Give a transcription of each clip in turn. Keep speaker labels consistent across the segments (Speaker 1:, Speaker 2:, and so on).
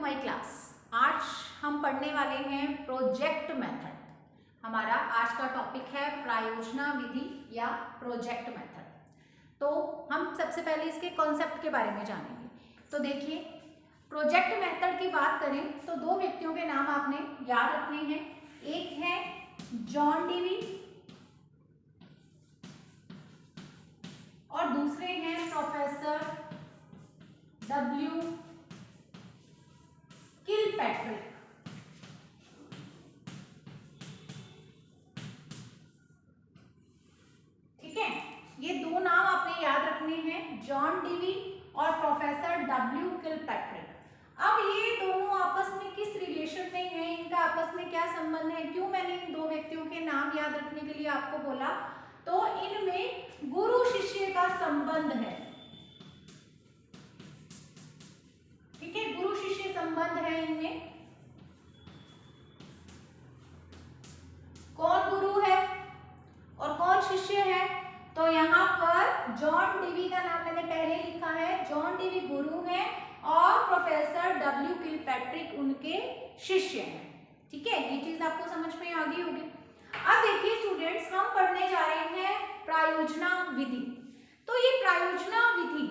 Speaker 1: My class. आज हम पढ़ने वाले हैं प्रोजेक्ट मेथड। हमारा आज का टॉपिक है प्रायोजना विधि या प्रोजेक्ट मेथड। तो हम सबसे पहले इसके कॉन्सेप्ट के बारे में जानेंगे। तो देखिए, प्रोजेक्ट मेथड की बात करें तो दो व्यक्तियों के नाम आपने याद रखने हैं। एक है जॉन डीवी और दूसरे हैं प्रोफेसर डब्ल्यू किलपैट्रिक। ठीक है, ये दो नाम आपने याद रखने हैं, जॉन डीवी और प्रोफेसर डब्ल्यू किलपैट्रिक। अब ये दोनों आपस में किस रिलेशन में हैं, इनका आपस में क्या संबंध है, क्यों मैंने इन दो व्यक्तियों के नाम याद रखने के लिए आपको बोला, तो इनमें गुरु शिष्य का संबंध है। ठीक है, गुरु शिष्य संबंध है इनमें। कौन गुरु है और कौन शिष्य है, तो यहाँ पर जॉन डीवी का नाम मैंने पहले लिखा है, जॉन डीवी गुरु हैं और प्रोफेसर डब्ल्यू किलपैट्रिक उनके शिष्य हैं। ठीक है, ये चीज आपको समझ में आ गई होगी। अब देखिए स्टूडेंट्स, हम पढ़ने जा रहे हैं प्रायोजना विधि। तो ये प्रायोजना विधि,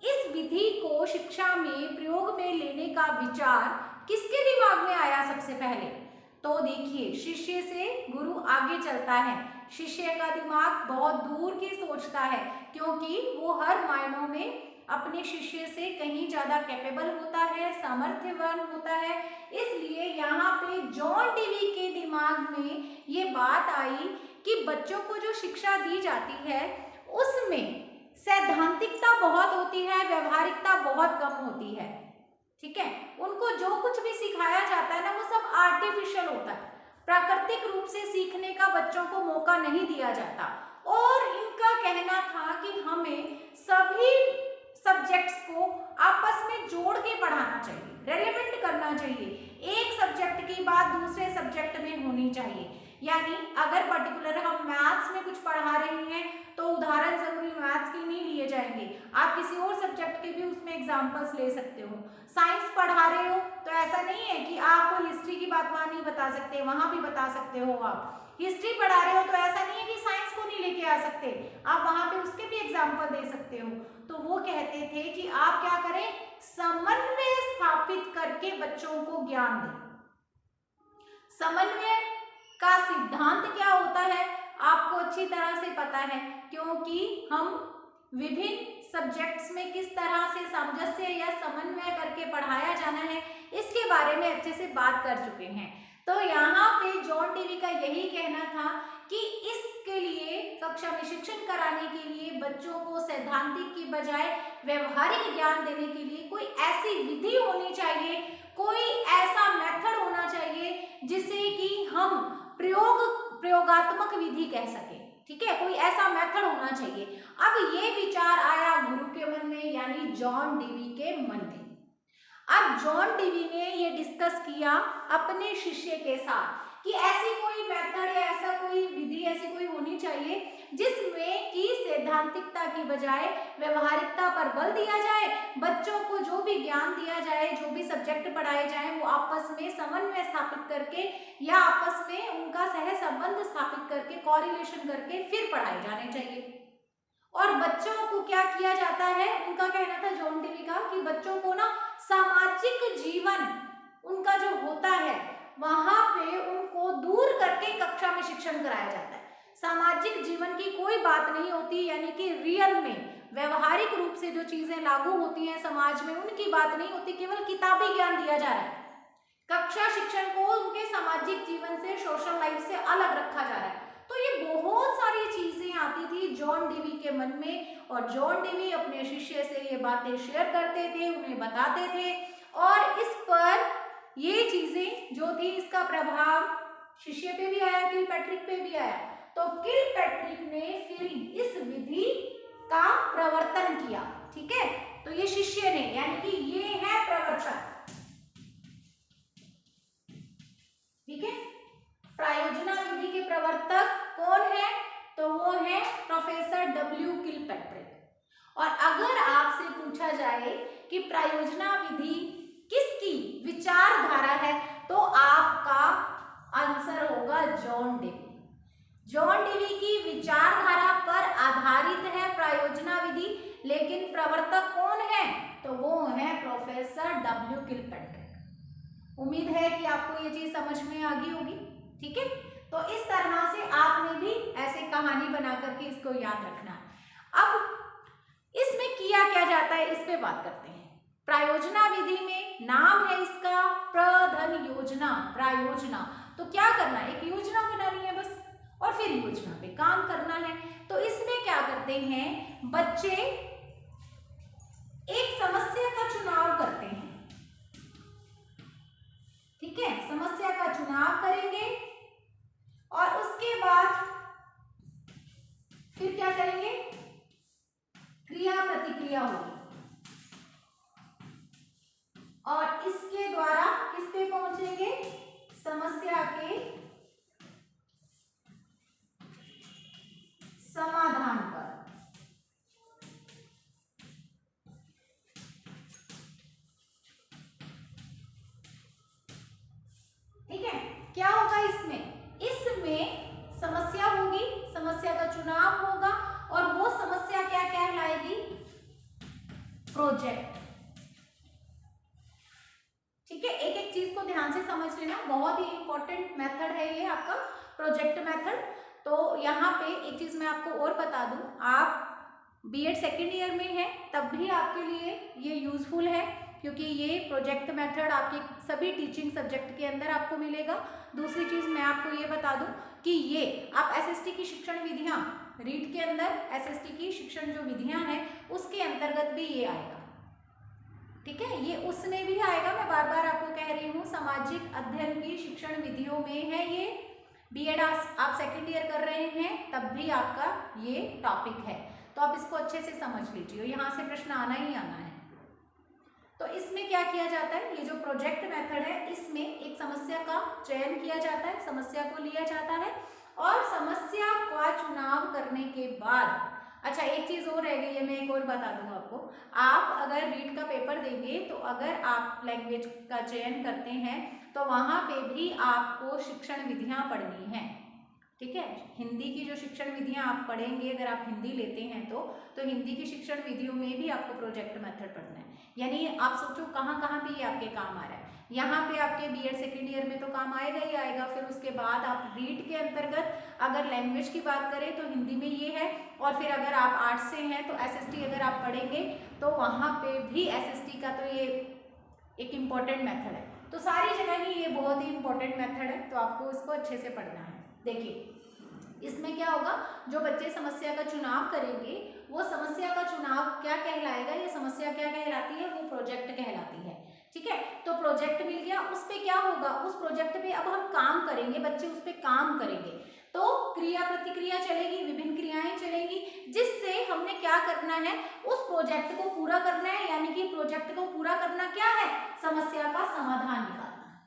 Speaker 1: इस विधि को शिक्षा में प्रयोग में लेने का विचार किसके दिमाग में आया सबसे पहले, तो देखिए शिष्य से गुरु आगे चलता है। शिष्य का दिमाग बहुत दूर की सोचता है, क्योंकि वो हर मायनों में अपने शिष्य से कहीं ज्यादा कैपेबल होता है, सामर्थ्यवान होता है। इसलिए यहाँ पे जॉन डीवी के दिमाग में ये बात आई कि बच्चों को जो शिक्षा दी जाती है उसमें सैद्धांतिकता बहुत होती है, व्यवहारिकता बहुत कम होती है। ठीक है, उनको जो कुछ भी सिखाया जाता है ना, वो सब आर्टिफिशियल होता है, प्राकृतिक रूप से सीखने का बच्चों को मौका नहीं दिया जाता। और इनका कहना था कि हमें सभी सब्जेक्ट्स को आपस में जोड़ के पढ़ाना चाहिए, रेलेवेंट करना चाहिए, एक सब्जेक्ट की बात दूसरे सब्जेक्ट में होनी चाहिए। यानी अगर पर्टिकुलर हम मैथ्स में कुछ पढ़ा रहे हैं तो उदाहरण जरूरी मैथ्स के नहीं लिए जाएंगे, आप किसी और सब्जेक्ट के भी उसमें एग्जांपल्स ले सकते हो। साइंस पढ़ा रहे हो तो ऐसा नहीं है कि आपको हिस्ट्री की बात वहां नहीं बता सकते, वहां भी बता सकते हो। आप हिस्ट्री पढ़ा रहे हो तो ऐसा नहीं है कि साइंस को नहीं लेके आ सकते, आप वहां पे उसके भी एग्जाम्पल दे सकते हो। तो वो कहते थे कि आप क्या करें, समन्वय स्थापित करके बच्चों को ज्ञान दें। समन्वय का सिद्धांत क्या होता है आपको अच्छी तरह से पता है, क्योंकि हम विभिन्न सब्जेक्ट्स में किस तरह से सामंजस्य या समन्वय करके पढ़ाया जाना है इसके बारे में अच्छे से बात कर चुके हैं। तो यहाँ पे जॉन डीवी का यही कहना था कि इसके लिए कक्षा में शिक्षण कराने के लिए बच्चों को सैद्धांतिक की बजाय व्यवहारिक ज्ञान देने के लिए कोई ऐसी विधि होनी चाहिए, कोई ऐसा मेथड होना चाहिए जिसे कि हम प्रयोगात्मक विधि कह सके। ठीक है, कोई ऐसा मेथड होना चाहिए। अब ये विचार आया गुरु के मन में, यानी जॉन डीवी के मन में। अब जॉन डीवी ने ये डिस्कस किया अपने शिष्य के साथ कि ऐसी कोई मेथड या ऐसा कोई विधि ऐसी कोई होनी चाहिए जिसमें कि सैद्धांतिकता की बजाय व्यवहारिकता पर बल दिया जाए, बच्चों को जो भी ज्ञान दिया जाए, जो भी सब्जेक्ट पढ़ाए जाए, वो आपस में समन्वय स्थापित करके या आपस में उनका सह संबंध स्थापित करके, कोरिलेशन करके फिर पढ़ाए जाने चाहिए। और बच्चों को क्या किया जाता है, उनका कहना था जॉन डीवी का कि बच्चों को ना सामाजिक जीवन उनका जो होता है वहां पे उनको दूर करके कक्षा में शिक्षण कराया जाता है। सामाजिक जीवन की कोई बात नहीं होती, यानी कि रियल में व्यवहारिक रूप से जो चीजें लागू होती हैं समाज में उनकी बात नहीं होती, केवल किताबी ज्ञान दिया जा रहा है। कक्षा शिक्षण को उनके सामाजिक जीवन से, सोशल लाइफ से अलग रखा जा रहा है। तो ये बहुत सारी चीजें आती थी जॉन डीवी के मन में, और जॉन डीवी अपने शिष्य से ये बातें शेयर करते थे, उन्हें बताते थे, और इस पर ये चीजें जो थी इसका प्रभाव शिष्य पे भी आया, किलपैट्रिक पे भी आया। तो किलपैट्रिक ने फिर इस विधि का प्रवर्तन किया। ठीक है, तो ये शिष्य ने, यानी कि ये है प्रवर्तक। ठीक है, प्रायोजना विधि के प्रवर्तक कौन है, तो वो है प्रोफेसर डब्ल्यू किलपैट्रिक। और अगर आपसे पूछा जाए कि प्रायोजना विधि किसकी विचारधारा है, तो आपका आंसर होगा जॉन डेवी। जॉन डेवी की विचारधारा पर आधारित है प्रायोजना विधि, लेकिन प्रवर्तक कौन है, तो वो है प्रोफेसर डब्ल्यू किलपैट्रिक। उम्मीद है कि आपको ये चीज समझ में आ गई होगी। ठीक है, तो इस तरह से आपने भी ऐसे कहानी बना करके इसको याद रखना है। अब इसमें किया क्या जाता है, इस पे बात करते हैं। प्रायोजना विधि में नाम है इसका प्रधन योजना, प्रायोजना। तो क्या करना है, एक योजना बनानी है बस, और फिर योजना पे काम करना है। तो इसमें क्या करते हैं बच्चे, एक समस्या का चुनाव करते हैं। ठीक है, समस्या का चुनाव करेंगे और उसके बाद फिर क्या करेंगे, क्रिया प्रतिक्रिया होगी, और इसके द्वारा किस पे पहुंचेंगे, समस्या के समाधान पर। ठीक है, क्या होगा इसमें, समस्या होगी, समस्या का चुनाव होगा, और वो समस्या क्या कहलाएगी, प्रोजेक्ट। ठीक है, एक एक चीज को ध्यान से समझ लेना, बहुत ही इंपॉर्टेंट मेथड है ये आपका प्रोजेक्ट मेथड। तो यहाँ पे एक चीज मैं आपको और बता दूं, आप बीएड सेकेंड ईयर में हैं तब भी आपके लिए ये यूजफुल है, क्योंकि ये प्रोजेक्ट मेथड आपके सभी टीचिंग सब्जेक्ट के अंदर आपको मिलेगा। दूसरी चीज मैं आपको ये बता दूं कि ये आप एसएसटी की शिक्षण विधियां, रीड के अंदर एसएसटी की शिक्षण जो विधियां हैं उसके अंतर्गत भी ये आएगा। ठीक है, ये उसमें भी आएगा, मैं बार बार आपको कह रही हूँ, सामाजिक अध्ययन की शिक्षण विधियों में है ये। बीएड आप सेकेंड ईयर कर रहे हैं तब भी आपका ये टॉपिक है, तो आप इसको अच्छे से समझ लीजिए, यहाँ से प्रश्न आना ही आना है। तो इसमें क्या किया जाता है, ये जो प्रोजेक्ट मेथड है इसमें एक समस्या का चयन किया जाता है, समस्या को लिया जाता है, और समस्या का चुनाव करने के बाद, अच्छा एक चीज और रह गई है, मैं एक और बता दूं आपको, आप अगर रीड का पेपर देंगे तो अगर आप लैंग्वेज का चयन करते हैं तो वहां पे भी आपको शिक्षण विधियां पढ़नी है। ठीक है, हिंदी की जो शिक्षण विधियां आप पढ़ेंगे, अगर आप हिंदी लेते हैं तो हिंदी की शिक्षण विधियों में भी आपको प्रोजेक्ट मेथड पढ़ना है। यानी आप सोचो कहाँ कहाँ पे ये आपके काम आ रहा है, यहाँ पे आपके बीएड सेकेंड ईयर में तो काम आएगा ही आएगा, फिर उसके बाद आप रीड के अंतर्गत अगर लैंग्वेज की बात करें तो हिंदी में ये है, और फिर अगर आप आर्ट्स से हैं तो एसएसटी अगर आप पढ़ेंगे तो वहाँ पे भी एसएसटी का तो ये एक इम्पॉर्टेंट मेथड है। तो सारी जगह ही ये बहुत ही इंपॉर्टेंट मेथड है, तो आपको इसको अच्छे से पढ़ना है। देखिए इसमें क्या होगा, जो बच्चे समस्या का चुनाव करेंगे वो समस्या का चुनाव क्या कहलाएगा, ये समस्या क्या कहलाती है, वो प्रोजेक्ट कहलाती है। ठीक है, तो प्रोजेक्ट मिल गया, उस पे क्या होगा, उस प्रोजेक्ट पे अब हम काम करेंगे, बच्चे उस पे काम करेंगे, तो क्रिया प्रतिक्रिया चलेगी, विभिन्न क्रियाएं चलेंगी, जिससे हमने क्या करना है, उस प्रोजेक्ट को पूरा करना है। यानी कि प्रोजेक्ट को पूरा करना क्या है, समस्या का समाधान निकालना है।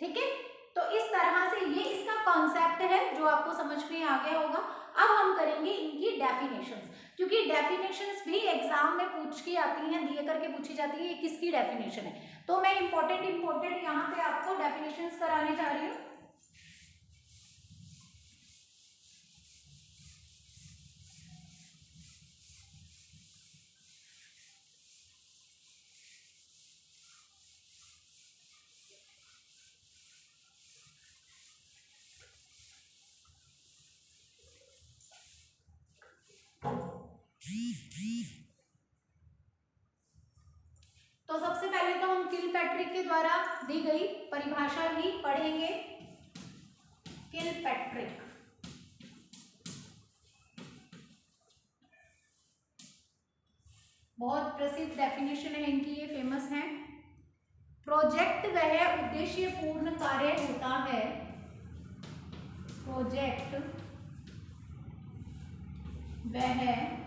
Speaker 1: ठीक है, तो इस तरह से ये इसका कॉन्सेप्ट है जो आपको समझ में आ गया होगा। अब हम करेंगे इनकी डेफिनेशंस, क्योंकि डेफिनेशंस भी एग्जाम में पूछ के आती हैं, दिए करके पूछी जाती है, ये किसकी डेफिनेशन है। तो मैं इंपॉर्टेंट यहाँ पे आपको डेफिनेशंस कराने जा रही हूँ। तो सबसे पहले तो हम किलपैट्रिक के द्वारा दी गई परिभाषा ही पढ़ेंगे। किलपैट्रिक बहुत प्रसिद्ध डेफिनेशन है इनकी, ये फेमस है। प्रोजेक्ट वह उद्देश्यपूर्ण कार्य होता है, प्रोजेक्ट वह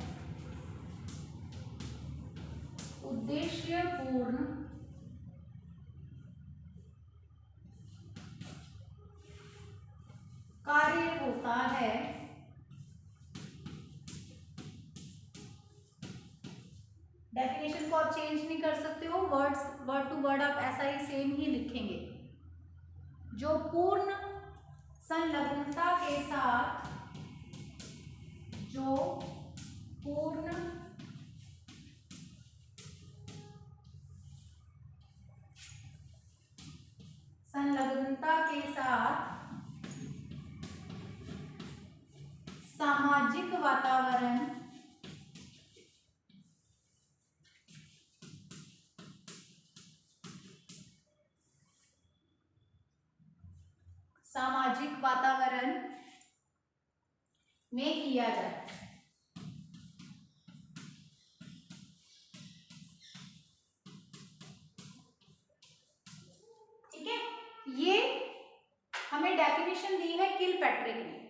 Speaker 1: उद्देश्यपूर्ण कार्य होता है डेफिनेशन को आप चेंज नहीं कर सकते हो, वर्ड टू वर्ड आप ऐसा ही सेम ही लिखेंगे। जो पूर्ण संलग्नता के साथ, जो पूर्ण संलग्नता के साथ सामाजिक वातावरण में किया जाए। ठीक है, ये हमें डेफिनेशन दी है किलपैट्रिक ने।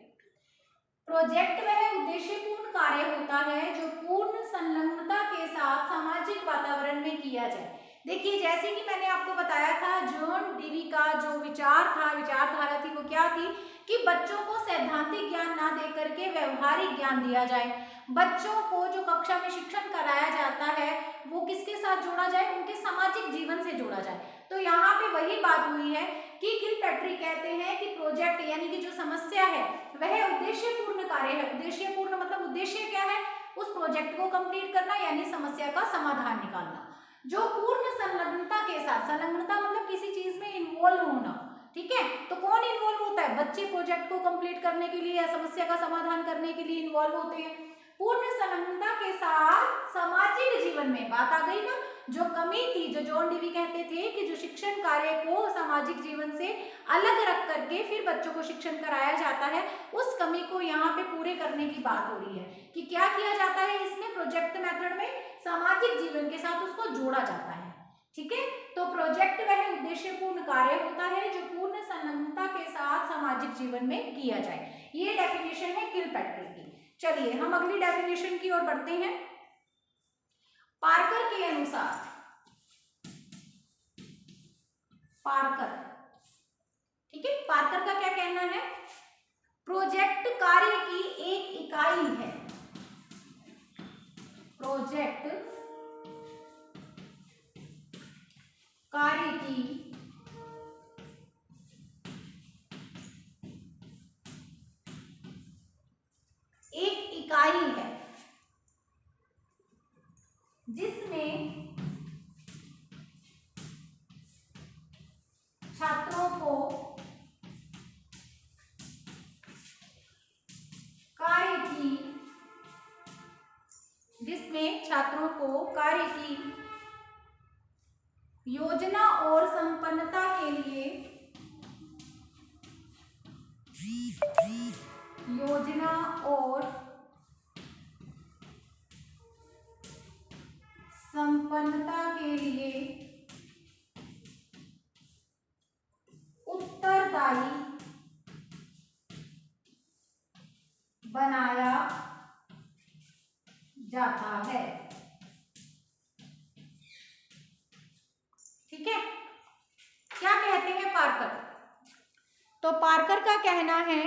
Speaker 1: प्रोजेक्ट वह उद्देश्यपूर्ण कार्य होता है जो पूर्ण संलग्नता के साथ सामाजिक वातावरण में किया जाए। देखिए, जैसे कि मैंने आपको बताया था, जॉन डीवी का जो विचारधारा थी वो क्या थी कि बच्चों को सैद्धांतिक ज्ञान ना दे करके व्यवहारिक ज्ञान दिया जाए। बच्चों को जो कक्षा में शिक्षण कराया जाता है वो किसके साथ जोड़ा जाए, उनके सामाजिक जीवन से जोड़ा जाए। तो यहाँ पे वही बात हुई है कि किलपैट्रिक कहते हैं कि प्रोजेक्ट यानी कि जो समस्या है वह उद्देश्यपूर्ण कार्य है। उद्देश्यपूर्ण मतलब उद्देश्य क्या है, उस प्रोजेक्ट को कंप्लीट करना यानी समस्या का समाधान निकालना। जो पूर्ण संलग्नता के साथ, संलग्नता मतलब किसी चीज में इन्वॉल्व होना। ठीक है, तो कौन इन्वॉल्व होता है, बच्चे प्रोजेक्ट को कंप्लीट करने के लिए या समस्या का समाधान करने के लिए इन्वॉल्व होते हैं। पूर्ण संलग्नता के साथ सामाजिक जीवन में, बात आ गई ना, जो कमी थी, जो जॉन डीवी कहते थे कि जो शिक्षण कार्य को सामाजिक जीवन से अलग रख करके फिर बच्चों को शिक्षण कराया जाता है, उस कमी को यहाँ पे पूरे करने की बात हो रही है कि क्या किया जाता है इसमें, प्रोजेक्ट मेथड में सामाजिक जीवन के साथ उसको जोड़ा जाता है। ठीक है, तो प्रोजेक्ट वह उद्देश्यपूर्ण कार्य होता है जो पूर्ण संलग्नता के साथ सामाजिक जीवन में किया जाए। ये डेफिनेशन है किलपैट्रिक की। चलिए हम अगली डेफिनेशन की ओर बढ़ते हैं। पार्कर के अनुसार, पार्कर, ठीक है, पार्कर का क्या कहना है, प्रोजेक्ट कार्य की एक इकाई है। प्रोजेक्ट कार्य की एक इकाई है जिसमें छात्रों को कार्य की योजना और संपन्नता के लिए उत्तरदायी बनाया जाता है। ठीक है, क्या कहते हैं पार्कर, तो पार्कर का कहना है,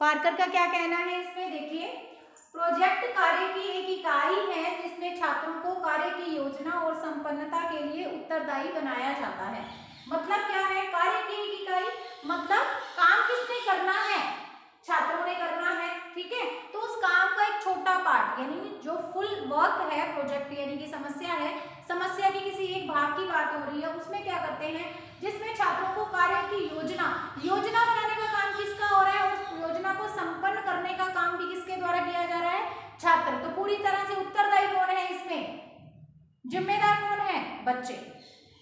Speaker 1: पार्कर का क्या कहना है इसमें, देखिए, प्रोजेक्ट कार्य की एक इकाई है जिसमें छात्रों को कार्य की योजना और संपन्नता के लिए उत्तरदायी बनाया जाता है। मतलब क्या है, कार्य की एक इकाई मतलब काम किसने करना है, छात्रों ने करना है। ठीक है, तो उस काम का एक छोटा पार्ट यानी जो फुल वर्क है, प्रोजेक्ट यानी कि समस्या है, समस्या की किसी एक भाग की बात हो रही है, उसमें क्या करते हैं, जिसमें छात्रों को कार्य की योजना बनाने का काम किसका हो रहा है, उस योजना को संपन्न करने का काम भी किसके द्वारा किया जा रहा है, छात्र। तो पूरी तरह से उत्तरदायी कौन है इसमें, जिम्मेदार कौन है, बच्चे।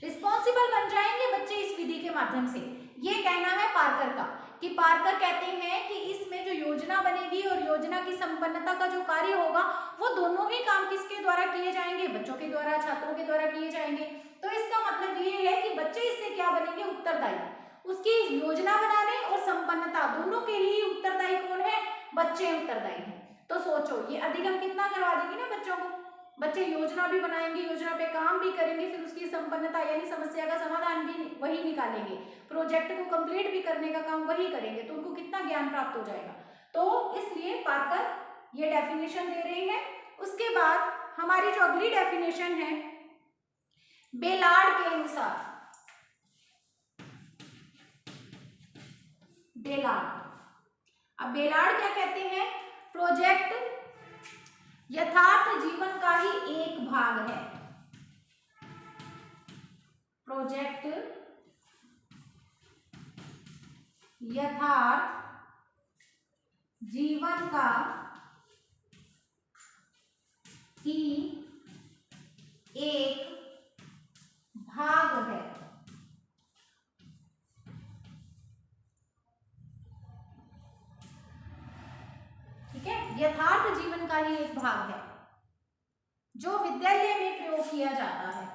Speaker 1: रिस्पॉन्सिबल बन जाएंगे बच्चे इस विधि के माध्यम से। ये कहना है पार्कर का कि पार्कर कहते हैं कि इसमें जो योजना बनेगी और योजना की संपन्नता का जो कार्य होगा वो दोनों ही काम किसके द्वारा किए जाएंगे, बच्चों के द्वारा, छात्रों के द्वारा किए जाएंगे। तो इसका मतलब ये है कि बच्चे इससे क्या बनेंगे, उत्तरदायी। उसकी योजना बनाने और संपन्नता दोनों के लिए उत्तरदायी कौन है, बच्चे उत्तरदायी हैं। तो सोचो, ये अधिगम कितना करवा देंगे ना बच्चों को, बच्चे योजना भी बनाएंगे, योजना पे काम भी करेंगे, फिर उसकी संपन्नता यानी समस्या का समाधान भी वही निकालेंगे, प्रोजेक्ट को कंप्लीट भी करने का काम वही करेंगे, तो उनको कितना ज्ञान प्राप्त हो जाएगा। तो इसलिए पार्कर ये डेफिनेशन दे रही है। उसके बाद हमारी जो अगली डेफिनेशन है बेलार्ड के अनुसार, बेलार्ड, अब बेलार्ड क्या कहते हैं, प्रोजेक्ट यथार्थ जीवन का ही एक भाग है। प्रोजेक्ट यथार्थ जीवन का ही एक भाग है। ठीक है, यथार्थ जीवन का ही एक भाग है जो विद्यालय में प्रयोग किया जाता है।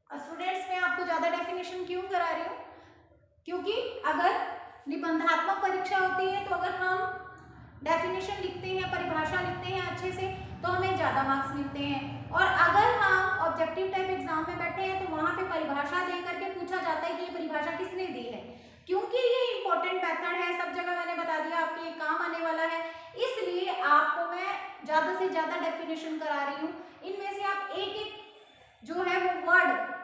Speaker 1: स्टूडेंट्स, मैं आपको ज्यादा डेफिनेशन क्यों करा रही हूँ, क्योंकि अगर निबंधात्मक परीक्षा होती है तो अगर हम डेफिनेशन लिखते हैं, परिभाषा लिखते हैं अच्छे से, तो हमें ज्यादा मार्क्स मिलते हैं। और अगर हम ऑब्जेक्टिव टाइप एग्जाम में बैठे हैं तो वहां पे परिभाषा दे करके पूछा जाता है कि ये परिभाषा किसने दी है। क्योंकि ये इंपॉर्टेंट मेथड है, सब जगह मैंने बता दिया आपके ये काम आने वाला है, इसलिए आपको मैं ज्यादा से ज्यादा डेफिनेशन करा रही हूँ। इनमें से आप एक एक जो है वो वर्ड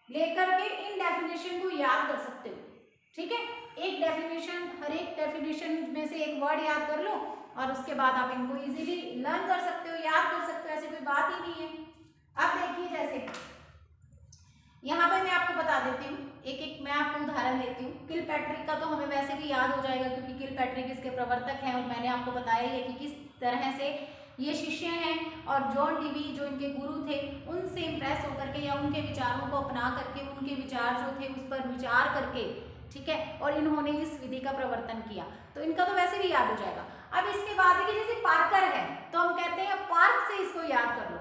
Speaker 1: लेकर के इन डेफिनेशन को याद कर सकते हो। ठीक है, एक डेफिनेशन, हर एक डेफिनेशन में से एक वर्ड याद कर लो और उसके बाद आप इनको इजीली लर्न कर सकते हो, याद कर सकते हो, ऐसी कोई बात ही नहीं है। अब देखिए, जैसे यहाँ पे मैं आपको बता देती हूँ, एक एक मैं आपको उदाहरण देती हूँ। किलपैट्रिक का तो हमें वैसे भी याद हो जाएगा क्योंकि किलपैट्रिक इसके प्रवर्तक हैं और मैंने आपको बताया ही है कि किस तरह से ये शिष्य हैं और जॉन डीवी जो इनके गुरु थे उनसे इम्प्रेस होकर के या उनके विचारों को अपना करके, उनके विचार जो थे उस पर विचार करके, ठीक है, और इन्होंने इस विधि का प्रवर्तन किया, तो इनका तो वैसे भी याद हो जाएगा। अब इसके बाद है कि जैसे पार्कर है तो हम कहते हैं पार्क से इसको याद कर लो।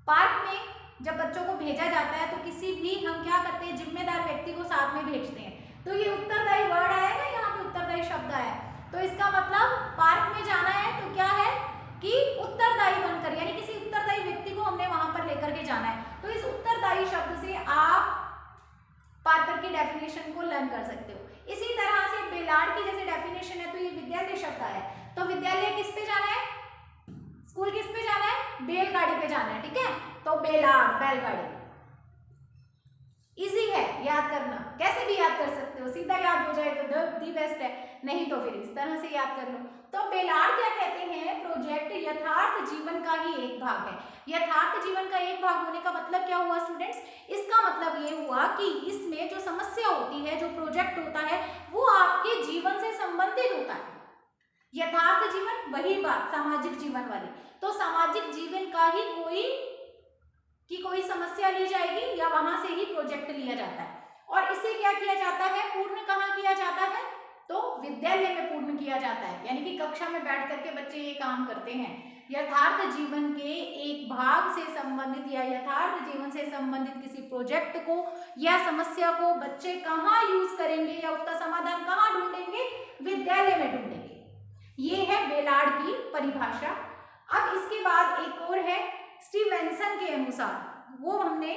Speaker 1: पार्क में जब बच्चों को भेजा जाता है तो किसी भी हम क्या करते हैं, जिम्मेदार व्यक्ति को साथ में भेजते हैं, तो ये उत्तरदायी वर्ड आया ना, यहाँ पे उत्तरदायी शब्द आया, तो इसका मतलब पार्क में जाना है तो क्या है कि उत्तरदायी बनकर, यानी किसी उत्तरदायी व्यक्ति को हमने वहां पर लेकर के जाना है। तो इस उत्तरदायी शब्द से आप पार्कर की डेफिनेशन को लर्न कर सकते हो। इसी तरह से बेलार्ड की जैसे डेफिनेशन है तो ये विद्यालय शब्द आया है, तो विद्यालय किस पे जाना है, स्कूल किस पे जाना है, बैलगाड़ी पे जाना है। ठीक है, तो बेलार्ड बैलगाड़ी इजी है याद करना, कैसे भी याद कर सकते हो, सीधा याद हो जाए तो दी बेस्ट है, नहीं तो फिर इस तरह से याद कर लो। तो बेलार्ड क्या कहते हैं, प्रोजेक्ट यथार्थ जीवन का ही एक भाग है। यथार्थ जीवन का एक भाग होने का मतलब क्या हुआ स्टूडेंट्स, इसका मतलब ये हुआ कि इसमें जो समस्या होती है, जो प्रोजेक्ट होता है, वो आपके जीवन से संबंधित होता है। यथार्थ जीवन वही बात सामाजिक जीवन वाली, तो सामाजिक जीवन का ही कोई समस्या ली जाएगी या वहां से ही प्रोजेक्ट लिया जाता है। और इसे क्या किया जाता है, पूर्ण कहाँ किया जाता है, तो विद्यालय में पूर्ण किया जाता है, यानी कि कक्षा में बैठ करके बच्चे ये काम करते हैं। यथार्थ जीवन के एक भाग से संबंधित या यथार्थ जीवन से संबंधित किसी प्रोजेक्ट को या समस्या को बच्चे कहाँ यूज करेंगे या उसका समाधान कहाँ ढूंढेंगे, विद्यालय में ढूंढेंगे। ये है बेलार्ड की परिभाषा। अब इसके बाद एक और है स्टीवेंसन के अनुसार, वो हमने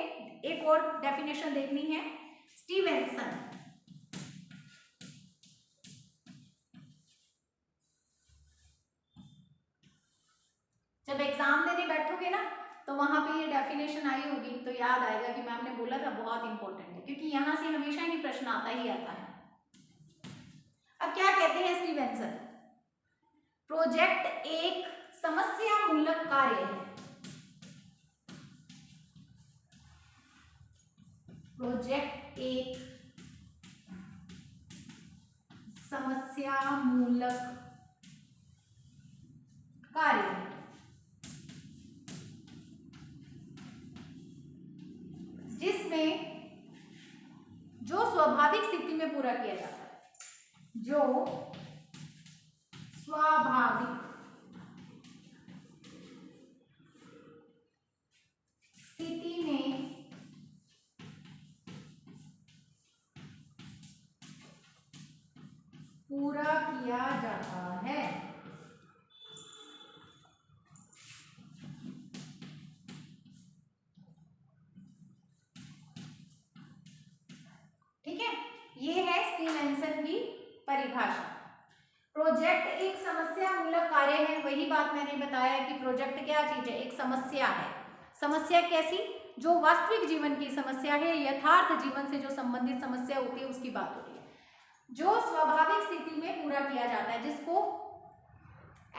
Speaker 1: एक और डेफिनेशन देखनी है। स्टीवेंसन, जब एग्जाम देने बैठोगे ना तो वहां पे ये डेफिनेशन आई होगी तो याद आएगा कि मैम ने बोला था बहुत इंपॉर्टेंट है, क्योंकि यहां से हमेशा ही प्रश्न आता ही आता है। अब क्या कहते हैं स्टीवेंसन, प्रोजेक्ट एक समस्या मूलक कार्य है। प्रोजेक्ट एक समस्या मूलक कार्य है जिसमें जो स्वाभाविक स्थिति में पूरा किया जाता है, जो स्वाभाविक स्थिति में पूरा किया जाता है। ठीक है, ये है स्टीवेंसन की परिभाषा। प्रोजेक्ट एक समस्या मूलक कार्य है। वही बात मैंने बताया कि प्रोजेक्ट क्या चीज है, एक समस्या है। समस्या कैसी, जो वास्तविक जीवन की समस्या है, यथार्थ जीवन से जो संबंधित समस्या होती है उसकी बात होती है, जो स्वाभाविक स्थिति में पूरा किया जाता है, जिसको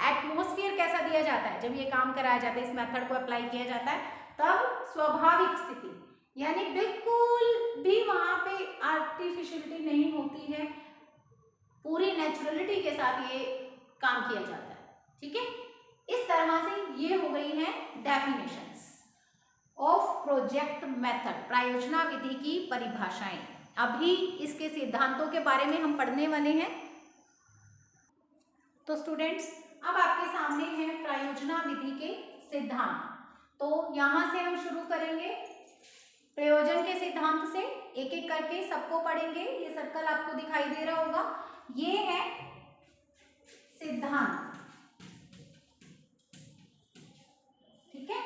Speaker 1: एटमॉस्फेयर कैसा दिया जाता है, जब ये काम कराया जाता है, इस मेथड को अप्लाई किया जाता है, तब स्वाभाविक स्थिति यानी बिल्कुल भी वहां पे आर्टिफिशियलिटी नहीं होती है, पूरी नेचुरलिटी के साथ ये काम किया जाता है। ठीक है, इस तरह से ये हो गई है डेफिनेशंस ऑफ प्रोजेक्ट मेथड, प्रायोजना विधि की परिभाषाएं। अभी इसके सिद्धांतों के बारे में हम पढ़ने वाले हैं। तो स्टूडेंट्स, अब आपके सामने है प्रायोजना विधि के सिद्धांत। तो यहां से हम शुरू करेंगे प्रयोजन के सिद्धांत से, एक एक करके सबको पढ़ेंगे। ये सर्कल आपको दिखाई दे रहा होगा, ये है सिद्धांत। ठीक है,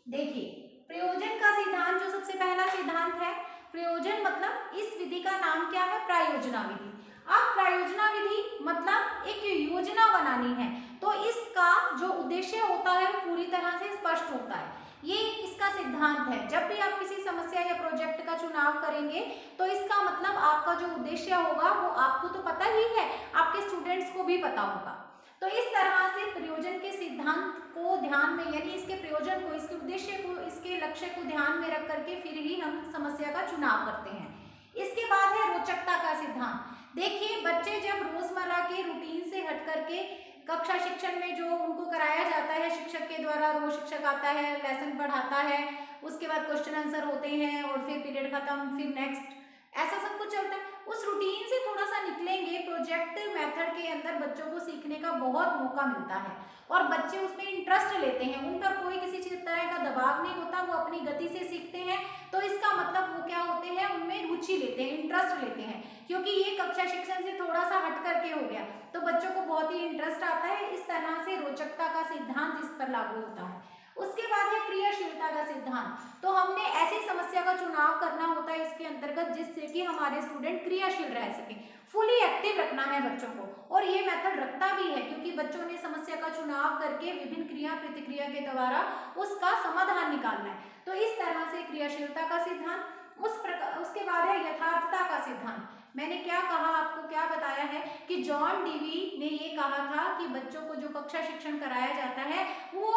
Speaker 1: देखिए प्रयोजन का सिद्धांत, जो सबसे पहला सिद्धांत है प्रयोजन, मतलब इस विधि का नाम क्या है, प्रायोजना विधि। अब प्रायोजना विधि मतलब एक योजना बनानी है, तो इसका जो उद्देश्य होता है वो पूरी तरह से स्पष्ट होता है। ये इसका सिद्धांत है। जब भी आप किसी समस्या या प्रोजेक्ट का चुनाव करेंगे तो इसका मतलब आपका जो उद्देश्य होगा वो आपको तो पता ही है, आपके स्टूडेंट्स को भी पता होगा। तो इस तरह से प्रयोजन के सिद्धांत को ध्यान में, यानी इसके प्रयोजन को, इसके उद्देश्य को, इसके लक्ष्य को ध्यान में रख करके फिर ही हम समस्या का चुनाव करते हैं। इसके बाद है रोचकता का सिद्धांत। देखिए, बच्चे जब रोजमर्रा के रूटीन से हट करके कक्षा शिक्षण में जो उनको कराया जाता है शिक्षक के द्वारा, रोज शिक्षक आता है, लेसन पढ़ाता है, उसके बाद क्वेश्चन आंसर होते हैं और फिर पीरियड खत्म, फिर नेक्स्ट, ऐसा सब कुछ चलता है। उस रूटीन से थोड़ा सा निकलेंगे, प्रोजेक्ट मेथड के अंदर बच्चों को सीखने का बहुत मौका मिलता है और बच्चे उसमें इंटरेस्ट लेते हैं, उन पर कोई किसी तरह का दबाव नहीं होता, वो अपनी गति से सीखते हैं। तो इसका मतलब वो क्या होते हैं, उनमें रुचि लेते हैं, इंटरेस्ट लेते हैं, क्योंकि ये कक्षा शिक्षण से थोड़ा सा हट करके हो गया तो बच्चों को बहुत ही इंटरेस्ट आता है। इस तरह से रोचकता का सिद्धांत इस पर लागू होता है। उसके बाद है क्रियाशीलता का सिद्धांत। तो हमने ऐसी समस्या का चुनाव करना होता है इसके अंतर्गत जिससे कि हमारे स्टूडेंट क्रियाशील रह सके, फुली एक्टिव रखना है बच्चों को, और ये मेथड रखता भी है क्योंकि बच्चों ने समस्या का चुनाव करके विभिन्न क्रिया प्रतिक्रिया के द्वारा उसका समाधान निकालना है। तो इस तरह से क्रियाशीलता का सिद्धांत। उसके बाद है यथार्थता का सिद्धांत। मैंने क्या कहा, आपको क्या बताया है कि जॉन डीवी ने ये कहा था कि बच्चों को जो कक्षा शिक्षण कराया जाता है वो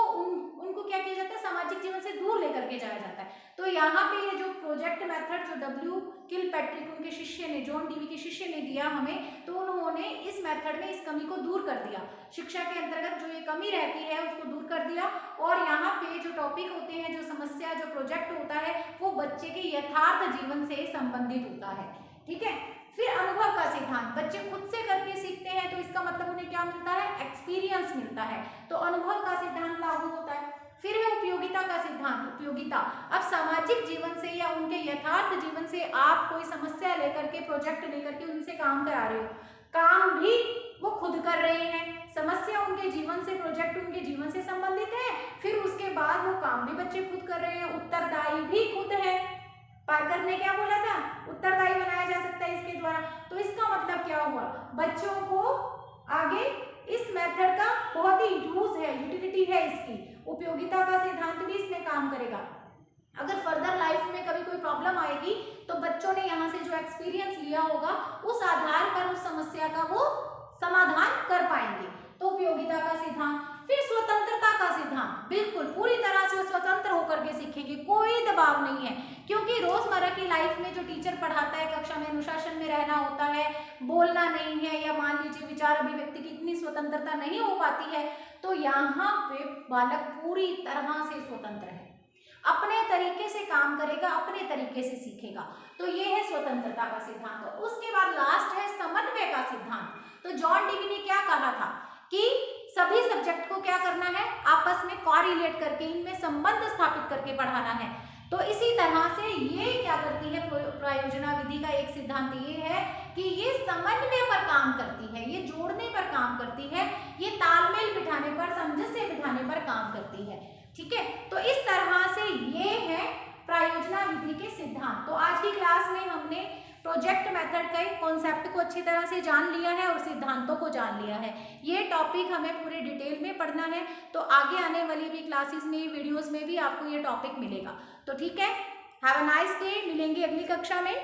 Speaker 1: उनको क्या किया जाता है, सामाजिक जीवन से दूर लेकर के जाया जाता है। तो यहाँ पे ये जो प्रोजेक्ट मेथड जो डब्ल्यू किलपैट्रिक उनके शिष्य ने, जॉन डीवी के शिष्य ने दिया हमें, तो उन्होंने इस मेथड में इस कमी को दूर कर दिया, शिक्षा के अंतर्गत जो ये कमी रहती है उसको दूर कर दिया। और यहाँ पे जो टॉपिक होते हैं, जो समस्या, जो प्रोजेक्ट होता है वो बच्चे के यथार्थ जीवन से संबंधित होता है। ठीक है, फिर अनुभव का सिद्धांत। बच्चे खुद से करके सीखते हैं तो इसका मतलब उन्हें क्या मिलता है, एक्सपीरियंस मिलता है, तो अनुभव का सिद्धांत लागू होता है। फिर है उपयोगिता का सिद्धांत। उपयोगिता, अब सामाजिक जीवन से या उनके यथार्थ जीवन से आप कोई समस्या लेकर के, प्रोजेक्ट लेकर के उनसे काम करा रहे हो, काम भी वो खुद कर रहे हैं, समस्या उनके जीवन से, प्रोजेक्ट उनके जीवन से संबंधित है, फिर उसके बाद वो काम भी बच्चे खुद कर रहे हैं, उत्तरदायी भी खुद है। पार्कर ने क्या बोला था, उत्तरदायी बनाया जा सकता है इसके द्वारा। तो इसका मतलब क्या हुआ, बच्चों को आगे इस मेथड का बहुत ही यूज है, यूटिलिटी है इसकी। उपयोगिता का सिद्धांत भी इसमें काम करेगा। अगर फर्दर लाइफ में कभी कोई प्रॉब्लम आएगी तो बच्चों ने यहाँ से जो एक्सपीरियंस लिया होगा उस आधार पर उस समस्या का वो समाधान कर पाएंगे। तो उपयोगिता का सिद्धांत। फिर स्वतंत्रता का सिद्धांत, बिल्कुल पूरी तरह से स्वतंत्र होकर के सीखेंगे, कोई दबाव नहीं है, क्योंकि रोजमर्रा की लाइफ में जो टीचर पढ़ाता है कक्षा में अनुशासन में रहना होता है, बोलना नहीं है, या मान लीजिए विचार अभिव्यक्ति की इतनी स्वतंत्रता नहीं हो पाती है, तो यहाँ पे बालक पूरी तरह से स्वतंत्र है, अपने तरीके से काम करेगा, अपने तरीके से सीखेगा। तो ये है स्वतंत्रता का सिद्धांत। उसके बाद लास्ट है समन्वय का सिद्धांत। तो जॉन डीवी ने क्या कहा था कि सभी सब्जेक्ट को क्या करना है, आपस में कोरिलेट करके, इनमें संबंध स्थापित करके पढ़ाना है। तो इसी तरह से ये क्या करती है, प्रयोजना विधि का एक सिद्धांत ये है कि ये समन्वय पर काम करती है, ये जोड़ने पर काम करती है, ये तालमेल बिठाने पर, सामंजस्य बिठाने पर काम करती है। ठीक है, तो इस तरह से ये है प्रयोजना विधि के सिद्धांत। तो आज की क्लास में हमने प्रोजेक्ट मेथड के कॉन्सेप्ट को अच्छी तरह से जान लिया है और सिद्धांतों को जान लिया है। ये टॉपिक हमें पूरे डिटेल में पढ़ना है, तो आगे आने वाली भी क्लासेस में, वीडियोस में भी आपको ये टॉपिक मिलेगा। तो ठीक है, हैव अ नाइस डे, मिलेंगे अगली कक्षा में।